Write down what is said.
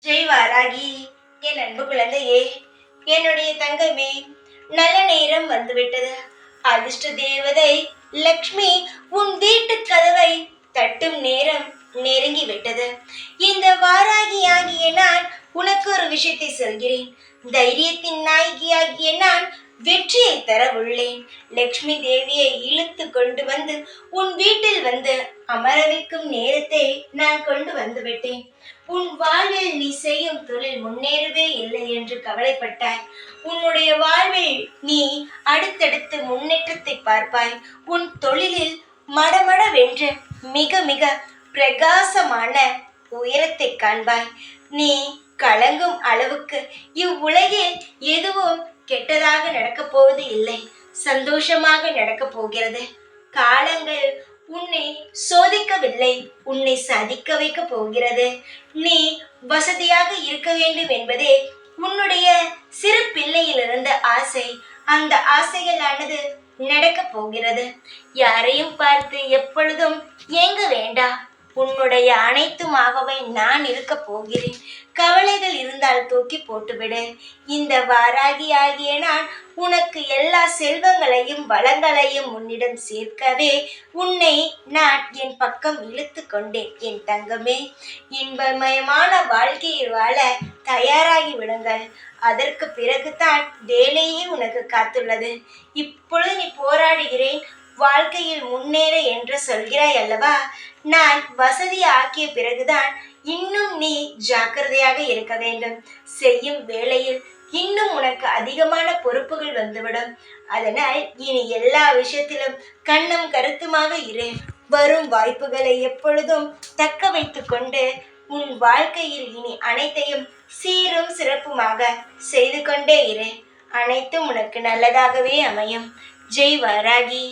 ஜெய் வாராகி, என் அன்பு குழந்தையே, என்னுடைய தங்கமே, நல்ல நேரம் வந்துவிட்டது. அதிர்ஷ்ட தேவதை லக்ஷ்மி உன் வீட்டு கதவை தட்டும் நேரம் நெருங்கி விட்டது. இந்த வாராகியாகிய நான் உனக்கு ஒரு விஷயத்தை சொல்கிறேன். தைரியத்தின் நாயகியாகிய நான் வெற்றியை தர உள்ளேன். லக்ஷ்மி தேவியை இழுத்து கொண்டு வந்து உன் வீட்டில் வந்து அமர வைக்கும் நேரத்தை நான் கொண்டு வந்து விட்டேன். உன் வாழ்வில் நீ செய்யும் தொழில் முன்னேறவே இல்லை என்று கவலைப்பட்டாய். உன்னுடைய வாழ்வில் நீ அடுத்தடுத்து முன்னேற்றத்தை பார்ப்பாய். உன் தொழிலில் மடமடவென்று மிக மிக பிரகாசமான உயரத்தை காண்பாய். நீ கலங்கும் அளவுக்கு இவ்வுலகில் எதுவும் கெட்டதாக நடக்கப் போவது இல்லை. சந்தோஷமாக நடக்கப் போகிறது. காலங்கள் உன்னை சோதிக்கவில்லை, உன்னை சாதிக்க வைக்க போகிறது. நீ வசதியாக இருக்க வேண்டும் என்பதே உன்னுடைய சிறு பிள்ளையிலிருந்த ஆசை. அந்த ஆசைகளானது நடக்கப் போகிறது. யாரையும் பார்த்து எப்பொழுதும் ஏங்க வேண்டாம். உன்னுடைய அனைத்துமாகவே நான் இருக்க போகிறேன். கவலைகள் இருந்தால் தூக்கி போட்டுவிடு. இந்த வாராகி ஆகிய நான் உனக்கு எல்லா செல்வங்களையும் வளங்களையும் உன்னிடம் சேர்க்கவே உன்னை நான் என் பக்கம் இழுத்து கொண்டேன். என் தங்கமே, இன்பமயமான வாழ்க்கையை வாழ தயாராகி விடுங்கள். அதற்கு பிறகுதான் வேலையே உனக்கு காத்துள்ளது. இப்பொழுது நீ போராடுகிறேன், வாழ்க்கையில் முன்னேற என்று சொல்கிறாய் அல்லவா? நான் வசதி ஆக்கிய பிறகுதான் இன்னும் நீ ஜாக்கிரதையாக இருக்க வேண்டும். செய்யும் வேளையில் இன்னும் உனக்கு அதிகமான பொறுப்புகள் வந்துவிடும். அதனால் இனி எல்லா விஷயத்திலும் கண்ணும் கருத்துமாக இரு. வரும் வாய்ப்புகளை எப்பொழுதும் தக்க வைத்து கொண்டு உன் வாழ்க்கையில் இனி அனைத்தையும் சீரும் சிறப்புமாக செய்து கொண்டே இரு. அனைத்தும் உனக்கு நல்லதாகவே அமையும். ஜெய் வாராகி.